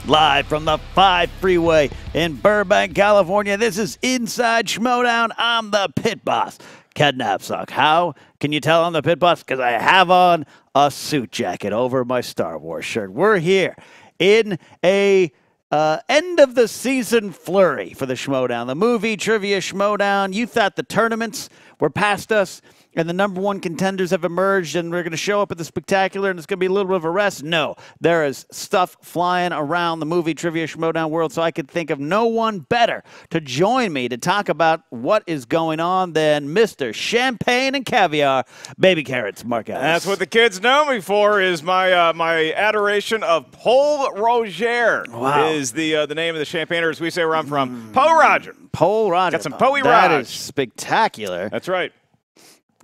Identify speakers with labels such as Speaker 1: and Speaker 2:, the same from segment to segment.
Speaker 1: Live from the 5 freeway in Burbank, California, this is Inside Schmoedown. I'm the pit boss, Ken Napzok. How can you tell I'm the pit boss? Because I have on a suit jacket over my Star Wars shirt. We're here in a end of the season flurry for the Schmoedown, the Movie Trivia Schmoedown. You thought the tournaments were past us and the #1 contenders have emerged and we're going to show up at the spectacular and it's going to be a little bit of a rest? No, there is stuff flying around the Movie Trivia Schmoedown world, so I could think of no one better to join me to talk about what is going on than Mr. Champagne and Caviar, Baby Carrots, Mark Ellis.
Speaker 2: That's what the kids know me for, is my my adoration of Paul Roger.
Speaker 1: Wow.
Speaker 2: Is the name of the champagne, or as we say where I'm from, Poe Roger.
Speaker 1: Paul Roger.
Speaker 2: Got some Poe
Speaker 1: That
Speaker 2: Roger.
Speaker 1: is spectacular.
Speaker 2: That's right.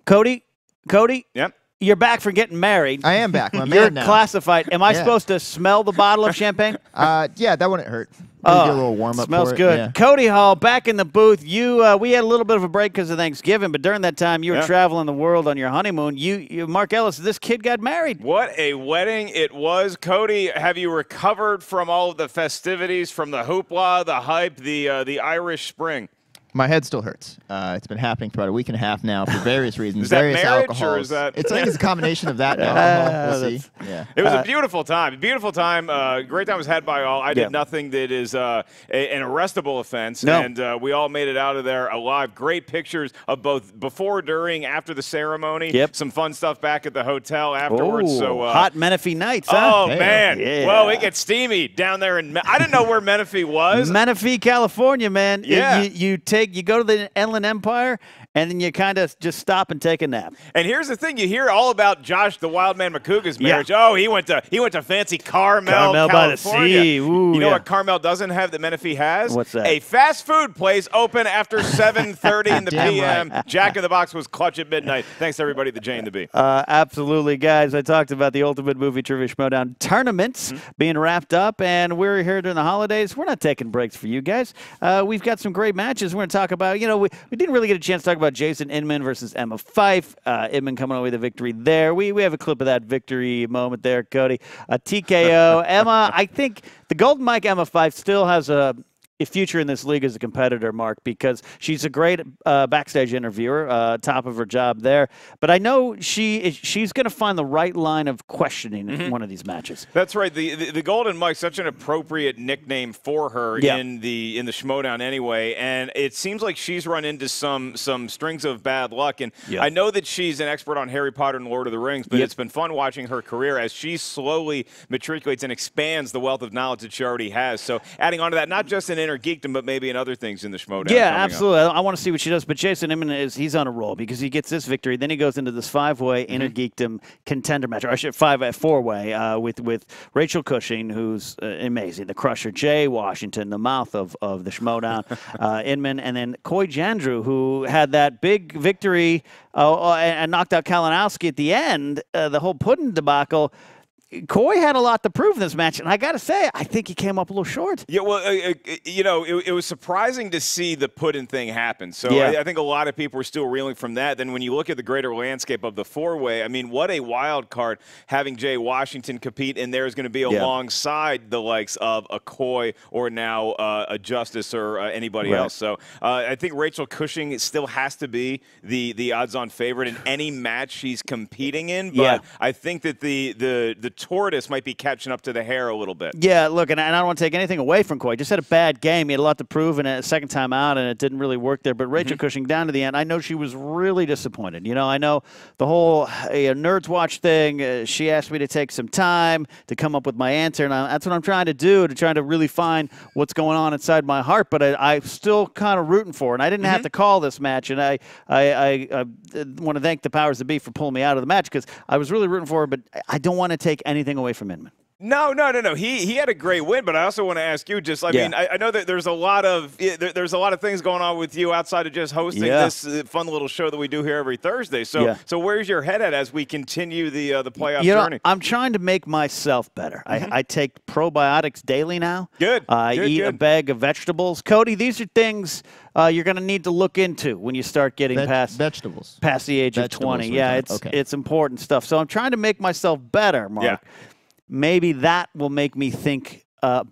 Speaker 1: Cody?
Speaker 2: Yep.
Speaker 1: You're back for getting married.
Speaker 3: I am back. I'm a
Speaker 1: You're
Speaker 3: man now.
Speaker 1: classified. Am I supposed to smell the bottle of champagne?
Speaker 3: Yeah, that wouldn't hurt. Maybe a little warm up.
Speaker 1: Smells
Speaker 3: for it.
Speaker 1: good.
Speaker 3: Yeah.
Speaker 1: Cody Hall, back in the booth. You, we had a little bit of a break because of Thanksgiving, but during that time, you were traveling the world on your honeymoon. You, Mark Ellis, this kid got married.
Speaker 2: What a wedding it was. Cody, have you recovered from all of the festivities, from the hoopla, the hype, the Irish Spring?
Speaker 3: My head still hurts. It's been happening for about a week and a half now for various reasons.
Speaker 2: Is that
Speaker 3: various
Speaker 2: marriage,
Speaker 3: alcohols.
Speaker 2: or is that?
Speaker 3: I think it's a combination of that and alcohol. We'll see. Yeah.
Speaker 2: It was a beautiful time. Beautiful time. Great time was had by all. I did nothing that is an arrestable offense, and we all made it out of there alive. Great pictures of both before, during, after the ceremony.
Speaker 1: Yep.
Speaker 2: Some fun stuff back at the hotel afterwards.
Speaker 1: Ooh,
Speaker 2: So
Speaker 1: hot Menifee nights, huh?
Speaker 2: Oh, man.
Speaker 1: Yeah.
Speaker 2: Well, it gets steamy down there. I didn't know where Menifee was.
Speaker 1: Menifee, California, man.
Speaker 2: Yeah.
Speaker 1: You go to the Inland Empire, and then you kind of just stop and take a nap.
Speaker 2: And here's the thing: you hear all about Josh the Wildman McCouga's marriage. Yeah. Oh, he went to fancy Carmel,
Speaker 1: by the
Speaker 2: California.
Speaker 1: sea. Ooh,
Speaker 2: you know what Carmel doesn't have that Menifee has?
Speaker 1: What's that?
Speaker 2: A fast food place open after 7:30 in the p.m.
Speaker 3: Right.
Speaker 2: Jack in the Box was clutch at midnight. Thanks everybody at the J and the B.
Speaker 1: Absolutely, guys. I talked about the Ultimate Movie Trivia Schmoedown tournaments being wrapped up, and we're here during the holidays. We're not taking breaks for you guys. We've got some great matches. We're going to talk about. You know, we didn't really get a chance to talk about Jason Inman versus Emma Fyffe. Inman coming away with a victory there. We have a clip of that victory moment there, Cody. TKO. Emma, I think the Golden Mike Emma Fyffe still has a future in this league as a competitor, Mark, because she's a great backstage interviewer, top of her job there. But I know she's going to find the right line of questioning in one of these matches.
Speaker 2: That's right. The Golden Mike's such an appropriate nickname for her in the Schmoedown anyway, and it seems like she's run into some strings of bad luck. And I know that she's an expert on Harry Potter and Lord of the Rings, but it's been fun watching her career as she slowly matriculates and expands the wealth of knowledge that she already has. So adding on to that, not just an inner geekdom, but maybe in other things in the Schmoedown.
Speaker 1: Yeah, absolutely. I want to see what she does. But Jason Inman he's on a roll because he gets this victory. Then he goes into this 5-way inner geekdom contender match, or I should 4-way with Rachel Cushing, who's amazing, the Crusher, Jay Washington, the mouth of the Schmoedown, Inman, and then Coy Jandreau, who had that big victory and knocked out Kalinowski at the end. The whole pudding debacle. Coy had a lot to prove in this match, and I got to say, I think he came up a little short.
Speaker 2: Yeah, well, you know, it was surprising to see the put-in thing happen. So I think a lot of people were still reeling from that. Then when you look at the greater landscape of the 4-way, I mean, what a wild card having Jay Washington compete in there is going to be alongside the likes of a Coy or now a Justice or anybody else. So I think Rachel Cushing still has to be the odds-on favorite in any match she's competing in. But I think that the tortoise might be catching up to the hare a little bit.
Speaker 1: Yeah, look, and I don't want to take anything away from Coy. Just had a bad game. He had a lot to prove in a second time out, and it didn't really work there. But Rachel Cushing, down to the end, I know she was really disappointed. You know, I know the whole Nerds Watch thing, she asked me to take some time to come up with my answer, and that's what I'm trying to do, to try to really find what's going on inside my heart. But I'm still kind of rooting for her, and I didn't have to call this match, and I want to thank the powers that be for pulling me out of the match because I was really rooting for her, but I don't want to take anything away from Inman.
Speaker 2: No. He had a great win, but I also want to ask you. Just, I mean, I know that there's a lot of things going on with you outside of just hosting this fun little show that we do here every Thursday. So, so where's your head at as we continue the playoff journey?
Speaker 1: I'm trying to make myself better. I take probiotics daily now.
Speaker 2: Good.
Speaker 1: I eat a bag of vegetables. Cody, these are things you're going to need to look into when you start getting past the age of 20. Yeah, it's important stuff. So I'm trying to make myself better, Mark.
Speaker 2: Yeah.
Speaker 1: Maybe that will make me think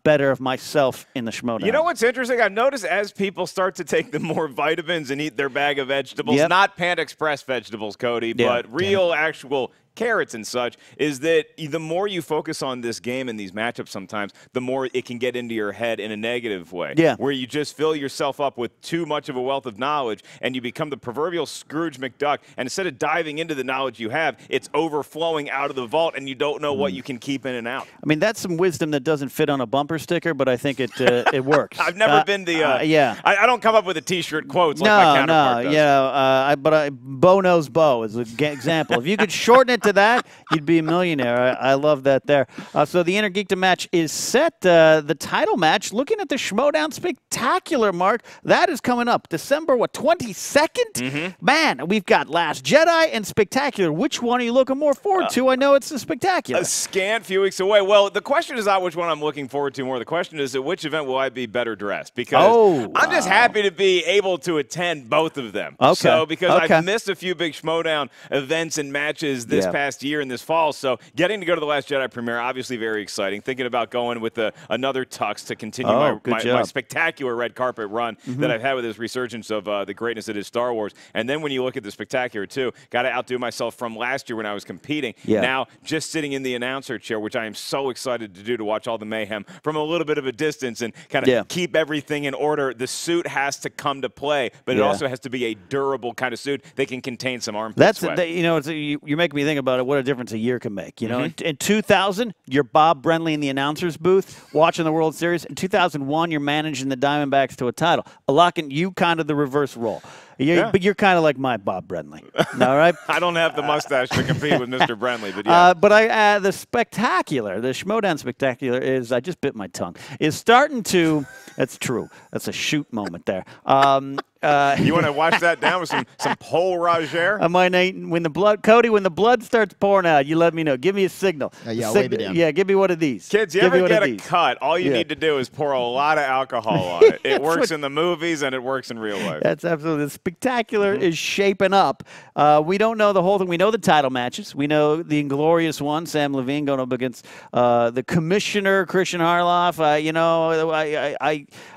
Speaker 1: better of myself in the Schmoedown.
Speaker 2: You know what's interesting? I've noticed as people start to take the more vitamins and eat their bag of vegetables, not Panda Express vegetables, Cody, but real, actual carrots and such, is that the more you focus on this game and these matchups sometimes, the more it can get into your head in a negative way.
Speaker 1: Yeah.
Speaker 2: Where you just fill yourself up with too much of a wealth of knowledge and you become the proverbial Scrooge McDuck. And instead of diving into the knowledge you have, it's overflowing out of the vault and you don't know what you can keep in and out.
Speaker 1: I mean, that's some wisdom that doesn't fit on a bumper sticker, but I think it it works.
Speaker 2: I've never been the I don't come up with the T-shirt quotes like my counterpart does.
Speaker 1: But Bo knows Bo is an example. If you could shorten it to that, you'd be a millionaire. I love that there. So the Inner Geekdom match is set. The title match, looking at the Schmoedown Spectacular, Mark, that is coming up December, 22nd? Man, we've got Last Jedi and Spectacular. Which one are you looking more forward to? I know it's the Spectacular.
Speaker 2: A scant few weeks away. Well, the question is not which one I'm looking forward to more. The question is at which event will I be better dressed? Because I'm just happy to be able to attend both of them. So because I've missed a few big Schmoedown events and matches this past year and this fall, so getting to go to the Last Jedi premiere, obviously very exciting. Thinking about going with another tux to continue my spectacular red carpet run that I've had with this resurgence of the greatness that is Star Wars. And then when you look at the Spectacular too, got to outdo myself from last year when I was competing. Now just sitting in the announcer chair, which I am so excited to do, to watch all the mayhem from a little bit of a distance and kind of keep everything in order. The suit has to come to play, but it also has to be a durable kind of suit that can contain some armpit sweat.
Speaker 1: You know, you're making me think about it. What a difference a year can make. You know, in 2000, you're Bob Brenly in the announcer's booth watching the World Series. In 2001, you're managing the Diamondbacks to a title. You kind of the reverse role. But you're kind of like my Bob Brenly. All right?
Speaker 2: I don't have the mustache to compete with Mr. Brenly, but
Speaker 1: but the Spectacular, the Schmoedown Spectacular is, I just bit my tongue, is starting to, that's true. That's a shoot moment there.
Speaker 2: You want to wash that down with some Paul Roger?
Speaker 1: When the blood starts pouring out, you let me know. Give me a signal.
Speaker 3: Wave it down.
Speaker 1: Yeah, give me one of these.
Speaker 2: Kids, you ever get a cut, all you need to do is pour a lot of alcohol on it. It works in the movies and it works in real life.
Speaker 1: That's absolutely. The Spectacular is shaping up. We don't know the whole thing. We know the title matches. We know the inglorious one, Sam Levine going up against the Commissioner, Christian Harloff.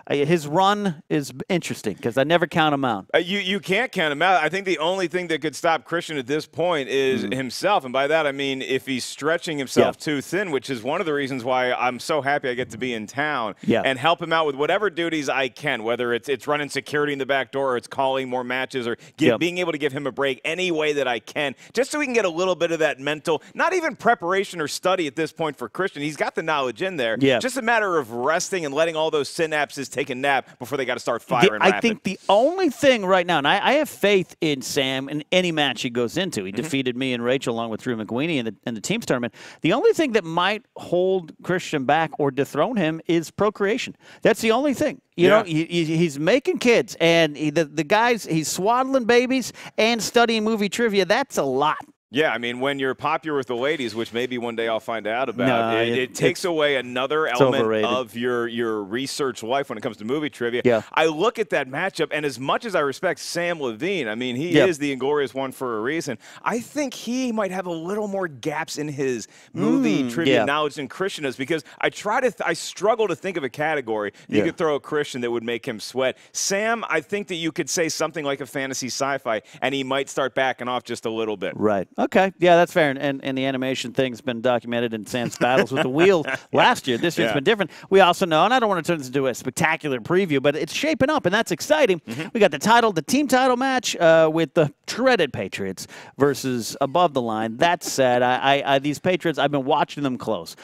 Speaker 1: His run is interesting because I never count him out.
Speaker 2: You can't count him out. I think the only thing that could stop Christian at this point is himself. And by that, I mean if he's stretching himself too thin, which is one of the reasons why I'm so happy I get to be in town and help him out with whatever duties I can, whether it's running security in the back door or it's calling more matches or being able to give him a break any way that I can, just so we can get a little bit of that mental, not even preparation or study at this point for Christian. He's got the knowledge in there. Just a matter of resting and letting all those synapses take a nap before they got to start firing.
Speaker 1: I think the only thing right now, and I have faith in Sam in any match he goes into. He defeated me and Rachel along with Drew McWeeny in the teams tournament. The only thing that might hold Christian back or dethrone him is procreation. That's the only thing. You know, he's making kids, and the guys, he's swaddling babies and studying movie trivia. That's a lot.
Speaker 2: Yeah, I mean, when you're popular with the ladies, which maybe one day I'll find out about, it takes away another element of your research life when it comes to movie trivia.
Speaker 1: Yeah.
Speaker 2: I look at that matchup, and as much as I respect Sam Levine, I mean, he is the inglorious one for a reason, I think he might have a little more gaps in his movie trivia knowledge than Christian does, because I struggle to think of a category you could throw a Christian that would make him sweat. Sam, I think that you could say something like a fantasy sci-fi, and he might start backing off just a little bit.
Speaker 1: Right. Okay, yeah, that's fair. And the animation thing's been documented in Sam's battles with the wheel last year. This year's been different. We also know, and I don't want to turn this into a spectacular preview, but it's shaping up, and that's exciting. We got the team title match with the shredded Patriots versus Above the Line. That said, these Patriots, I've been watching them close.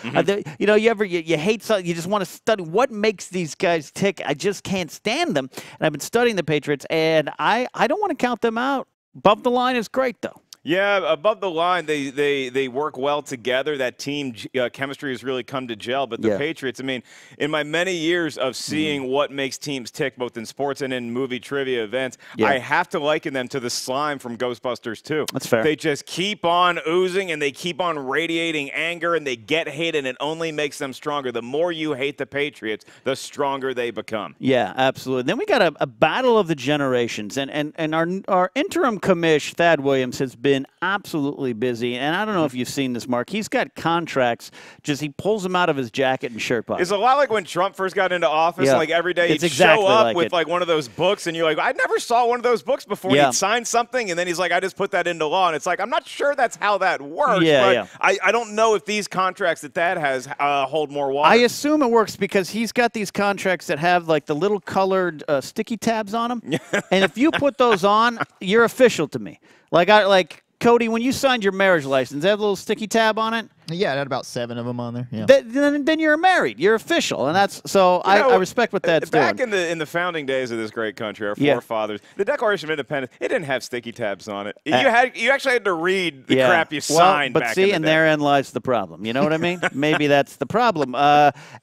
Speaker 1: You know, you hate something, you just want to study what makes these guys tick. I just can't stand them, and I've been studying the Patriots, and I don't want to count them out. Above the Line is great, though.
Speaker 2: Yeah, Above the Line, they work well together. That team chemistry has really come to gel. But the Patriots, I mean, in my many years of seeing what makes teams tick, both in sports and in movie trivia events, I have to liken them to the slime from Ghostbusters 2.
Speaker 1: That's fair.
Speaker 2: They just keep on oozing, and they keep on radiating anger, and they get hate, and it only makes them stronger. The more you hate the Patriots, the stronger they become.
Speaker 1: Yeah, absolutely. Then we got a battle of the generations, and our interim commish, Thad Williams, has been been absolutely busy. And I don't know if you've seen this, Mark. He's got contracts. Just he pulls them out of his jacket and shirt pocket.
Speaker 2: It's a lot like when Trump first got into office.
Speaker 1: Yeah.
Speaker 2: Like every day he'd
Speaker 1: exactly
Speaker 2: show up
Speaker 1: like
Speaker 2: with like one of those books, and you're like, I never saw one of those books before.
Speaker 1: Yeah.
Speaker 2: He'd sign something, and then he's like, I just put that into law. And it's like, I'm not sure that's how that works.
Speaker 1: Yeah,
Speaker 2: but
Speaker 1: yeah.
Speaker 2: I don't know if these contracts that has hold more water.
Speaker 1: I assume it works because he's got these contracts that have like the little colored sticky tabs on them. And if you put those on, you're official to me. Like Cody, when you signed your marriage license, they have a little sticky tab on it.
Speaker 3: Yeah, it had about 7 of them on there. Yeah.
Speaker 1: Then you're married. You're official, and that's so. I respect what that's
Speaker 2: back
Speaker 1: doing.
Speaker 2: in the founding days of this great country, our forefathers, the Declaration of Independence, it didn't have sticky tabs on it. You actually had to read the crap you signed.
Speaker 1: But
Speaker 2: back
Speaker 1: see,
Speaker 2: in the
Speaker 1: and
Speaker 2: day.
Speaker 1: therein lies the problem. You know what I mean? Maybe that's the problem.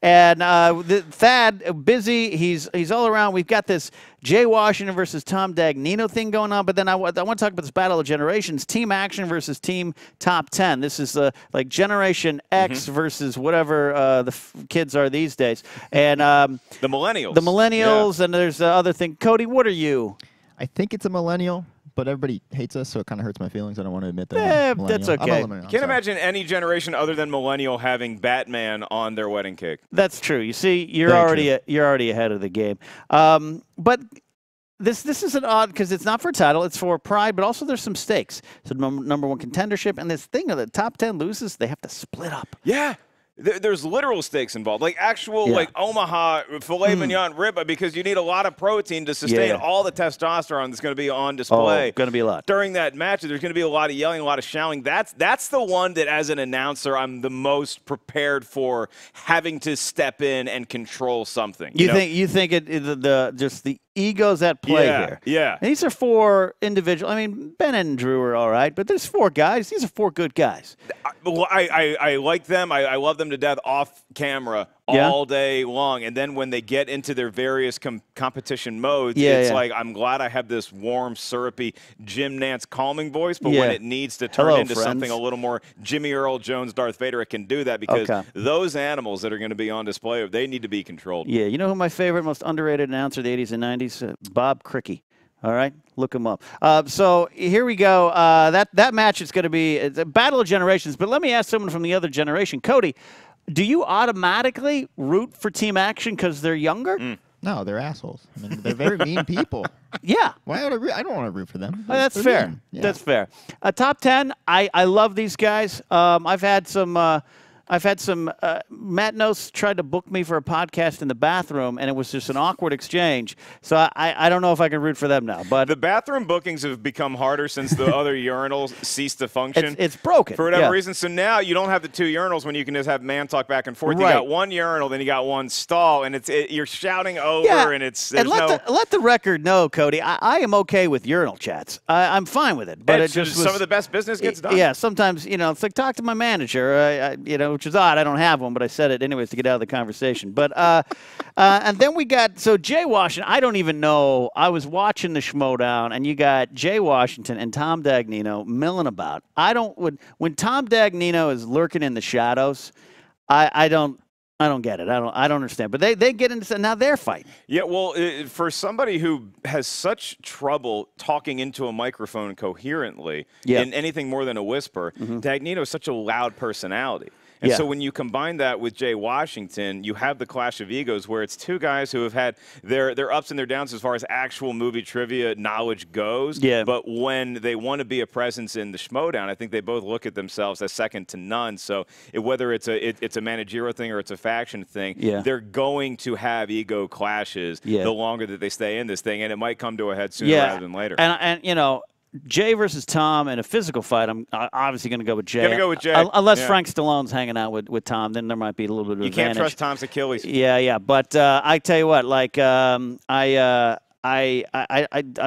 Speaker 1: Thad busy. He's all around. We've got this Jay Washington versus Tom Dagnino thing going on, but then I want to talk about this battle of generations: Team Action versus Team Top 10. This is like Generation X versus whatever the kids are these days, and
Speaker 2: the millennials.
Speaker 1: The millennials, and there's the other thing. Cody, what are you?
Speaker 3: I think it's a millennial, but everybody hates us, so it kind of hurts my feelings. I don't want to admit that. I'm a
Speaker 1: that's
Speaker 3: millennial.
Speaker 1: okay.
Speaker 3: I'm a millennial.
Speaker 2: Can't imagine any generation other than millennial having Batman on their wedding cake.
Speaker 1: That's true. You see, you're
Speaker 3: Very
Speaker 1: already ahead of the game. But this is an odd because it's not for title, it's for pride, but also there's some stakes. So number one contendership, and this thing of the top 10 loses, they have to split up.
Speaker 2: Yeah. There's literal stakes involved, like actual like Omaha filet mignon rib, because you need a lot of protein to sustain all the testosterone that's going to be on display.
Speaker 1: Oh, going to be a lot.
Speaker 2: During that match, there's going to be a lot of yelling, a lot of shouting. That's the one that, as an announcer, I'm the most prepared for having to step in and control something.
Speaker 1: You think just the egos at play here.
Speaker 2: Yeah.
Speaker 1: And these are 4 individual. I mean, Ben and Drew are all right, but there's 4 guys. These are 4 good guys.
Speaker 2: I like them. I love them to death off camera all day long. And then when they get into their various competition modes, it's like, I'm glad I have this warm, syrupy Jim Nance calming voice, but when it needs to turn into something a little more Jimmy Earl Jones, Darth Vader, it can do that, because those animals that are going to be on display, they need to be controlled. Yeah,
Speaker 1: you know who my favorite, most underrated announcer of the 80s and 90s? Bob Cricky. All right, look him up. So here we go. That match is going to be a battle of generations. But let me ask someone from the other generation. Cody, do you automatically root for Team Action because they're younger?
Speaker 3: No, they're assholes. I mean, they're very mean people.
Speaker 1: Yeah.
Speaker 3: Why would I root? I don't want to root for them.
Speaker 1: That's fair.
Speaker 3: Yeah.
Speaker 1: That's fair. Top 10, I love these guys. I've had some Matt Nose tried to book me for a podcast in the bathroom, and it was just an awkward exchange. So I don't know if I can root for them now. But
Speaker 2: the bathroom bookings have become harder since the other urinals ceased to function.
Speaker 1: It's broken.
Speaker 2: For whatever reason. So now you don't have the 2 urinals when you can just have man talk back and forth. You got 1 urinal, then you got 1 stall, and you're shouting over, and
Speaker 1: let the record know, Cody, I am okay with urinal chats. I'm fine with it. But
Speaker 2: some of the best business gets done.
Speaker 1: Yeah, sometimes, it's like talk to my manager, which is odd. I don't have one, but I said it anyways to get out of the conversation. But and then we got Jay Washington. I don't even know. I was watching the Schmoedown, and you got Jay Washington and Tom Dagnino milling about. When Tom Dagnino is lurking in the shadows, I don't get it. I don't understand. But they get into now they're fighting.
Speaker 2: Yeah, well, for somebody who has such trouble talking into a microphone coherently in anything more than a whisper, Dagnino is such a loud personality. And so when you combine that with Jay Washington, you have the clash of egos where it's 2 guys who have had their ups and their downs as far as actual movie trivia knowledge goes. Yeah. But when they want to be a presence in the Schmoedown, I think they both look at themselves as second to none. So whether it's a managerial thing or it's a faction thing, they're going to have ego clashes the longer that they stay in this thing, and it might come to a head sooner rather than later.
Speaker 1: And Jay versus Tom in a physical fight, I'm obviously going to go with Jay.
Speaker 2: Going to go with Jay.
Speaker 1: Unless Frank Stallone's hanging out with Tom, then there might be a little bit of advantage.
Speaker 2: You can't trust Tom's Achilles.
Speaker 1: Yeah. But I tell you what, like I'm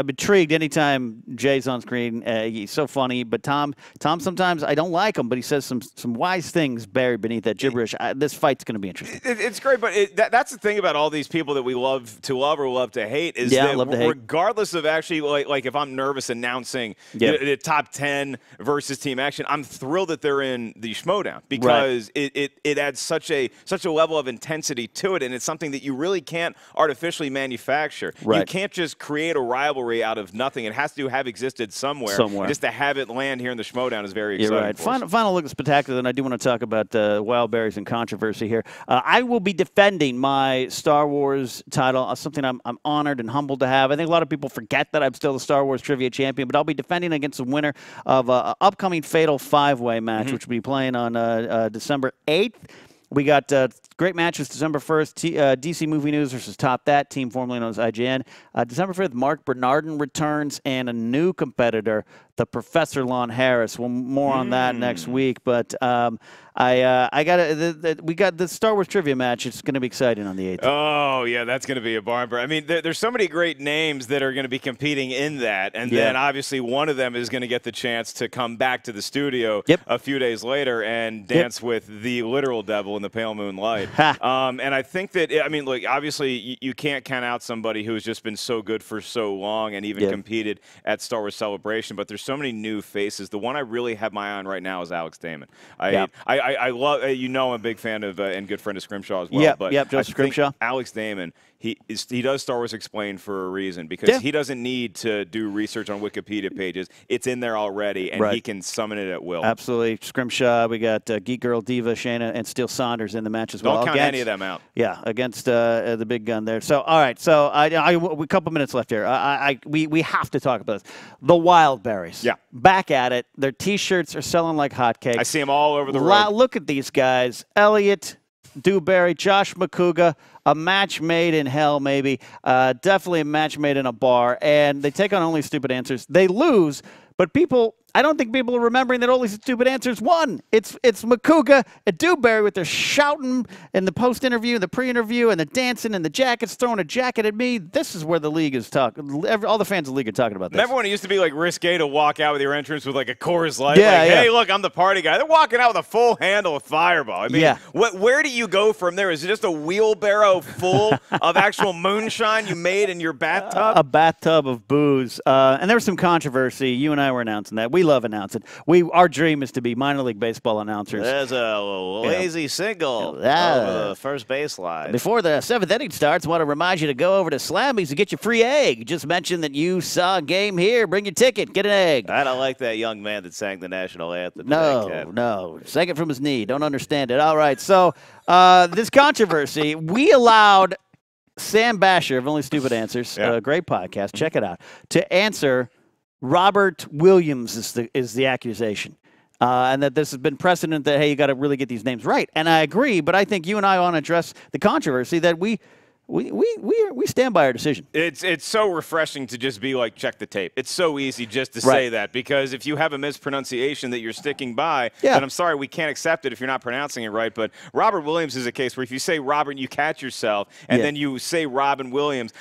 Speaker 1: intrigued anytime Jay's on screen. He's so funny, but Tom sometimes I don't like him, but he says some wise things buried beneath that gibberish. This fight's going to be interesting.
Speaker 2: It's great, but that's the thing about all these people that we love to love or love to hate is that regardless of actually like if I'm nervous announcing the top 10 versus Team Action, I'm thrilled that they're in the Schmoedown because it adds such a level of intensity to it, and it's something that you really can't artificially manufacture. You can't can't just create a rivalry out of nothing. It has to have existed somewhere. Just to have it land here in the Schmoedown is very exciting.
Speaker 1: You're right. Final look at Spectacular, and I do want to talk about Wildberries and controversy here. I will be defending my Star Wars title, something I'm honored and humbled to have. I think a lot of people forget that I'm still the Star Wars Trivia Champion, but I'll be defending against the winner of an upcoming Fatal 5-Way match, which will be playing on December 8th. We got great matches December 1st, DC Movie News versus Top That, team formerly known as IGN. December 5th, Mark Bernardin returns, and a new competitor, the Professor Lon Harris. Well, more on that next week, but we got the Star Wars trivia match. It's going to be exciting on the 8th.
Speaker 2: Oh, yeah, that's going to be a barn burner. I mean, there's so many great names that are going to be competing in that, and then obviously one of them is going to get the chance to come back to the studio a few days later and dance with the literal devil in the pale moonlight. And I think that, I mean, look, obviously you can't count out somebody who's just been so good for so long and even competed at Star Wars Celebration, but there's so many new faces. The one I really have my eye on right now is Alex Damon. I love, I'm a big fan of and good friend of Scrimshaw as well.
Speaker 1: Joseph Scrimshaw.
Speaker 2: Alex Damon, he does Star Wars Explained for a reason, because he doesn't need to do research on Wikipedia pages. It's in there already, and he can summon it at will.
Speaker 1: Absolutely. Scrimshaw, we got Geek Girl Diva, Shayna, and Steel Saunders in the match as well.
Speaker 2: Don't count any of them out.
Speaker 1: Yeah, against the big gun there. So, all right. So, a couple minutes left here. We have to talk about this. The Wildberries.
Speaker 2: Yeah.
Speaker 1: Back at it. Their T-shirts are selling like hotcakes.
Speaker 2: I see them all over the road.
Speaker 1: Look at these guys. Elliot Dewberry, Josh McCouga, a match made in hell, maybe. Definitely a match made in a bar. And they take on Only Stupid Answers. They lose, but I don't think people are remembering that Only Stupid Answers won. It's McCouga and Dewberry with their shouting in the post-interview, the pre-interview, and the dancing and the jackets, throwing a jacket at me. This is where the league is talking. All the fans of the league are talking about this.
Speaker 2: Remember when it used to be like risque to walk out with your entrance with like a Coors Light? Hey, look, I'm the party guy. They're walking out with a full handle of Fireball. I mean, where do you go from there? Is it just a wheelbarrow full of actual moonshine you made in your bathtub?
Speaker 1: A bathtub of booze. And there was some controversy. You and I were announcing that. We love announcing. Our dream is to be minor league baseball announcers.
Speaker 4: There's a lazy single over the first baseline.
Speaker 1: Before the 7th inning starts, I want to remind you to go over to Slammy's to get your free egg. Just mention that you saw a game here. Bring your ticket. Get an egg.
Speaker 4: I don't like that young man that sang the national anthem.
Speaker 1: No. Sang it from his knee. Don't understand it. All right. So this controversy, we allowed Sam Basher of Only Stupid Answers, a great podcast, check it out, to answer Robert Williams is the accusation. And that this has been precedent that, hey, you got to really get these names right. And I agree, but I think you and I want to address the controversy that we stand by our decision.
Speaker 2: It's so refreshing to just be like, check the tape. It's so easy just to say that, because if you have a mispronunciation that you're sticking by, then I'm sorry, we can't accept it if you're not pronouncing it right. But Robert Williams is a case where if you say Robert, you catch yourself, and then you say Robin Williams,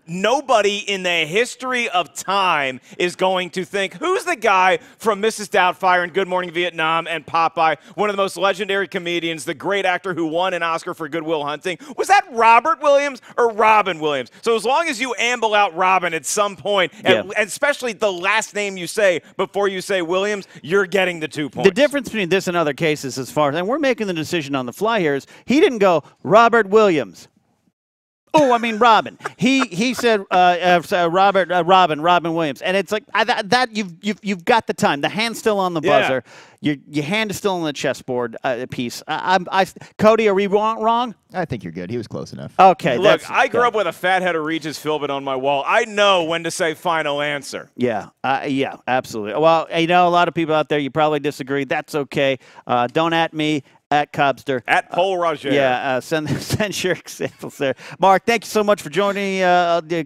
Speaker 2: nobody in the history of time is going to think, who's the guy from Mrs. Doubtfire and Good Morning Vietnam and Popeye, one of the most legendary comedians, the great actor who won an Oscar for Good Will Hunting? Was that Robert Williams or Robin Williams? So as long as you amble out Robin at some point, and especially the last name you say before you say Williams, you're getting the 2 points.
Speaker 1: The difference between this and other cases, as far as, and we're making the decision on the fly here, is he didn't go Robert Williams. Oh, I mean Robin. He said Robin Williams, and it's like that you've got the time. The hand's still on the buzzer. Your hand is still on the chessboard piece. Cody, are we wrong?
Speaker 3: I think you're good. He was close enough.
Speaker 1: Okay.
Speaker 2: Look, I grew up with a fat head of Regis Philbin on my wall. I know when to say final answer.
Speaker 1: Yeah, absolutely. Well, a lot of people out there, you probably disagree. That's okay. Don't at me. At Cobster.
Speaker 2: At Paul Roger.
Speaker 1: Send your examples there. Mark, thank you so much for joining,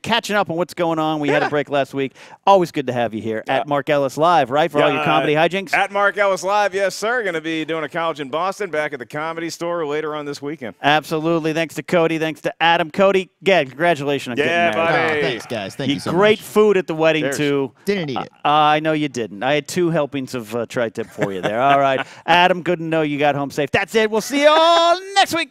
Speaker 1: catching up on what's going on. We had a break last week. Always good to have you here. At Mark Ellis Live, right, for all your comedy hijinks?
Speaker 2: At Mark Ellis Live, yes, sir. Going to be doing a college in Boston, back at the Comedy Store later on this weekend.
Speaker 1: Absolutely. Thanks to Cody. Thanks to Adam. Cody, again, congratulations on getting married.
Speaker 2: Buddy.
Speaker 3: Oh, thanks, guys. Thank you so much.
Speaker 1: Great food at the wedding, too.
Speaker 3: Didn't eat it.
Speaker 1: I know you didn't. I had 2 helpings of tri-tip for you there. All right. Adam, good to know you got home safe. That's it. We'll see you all next week.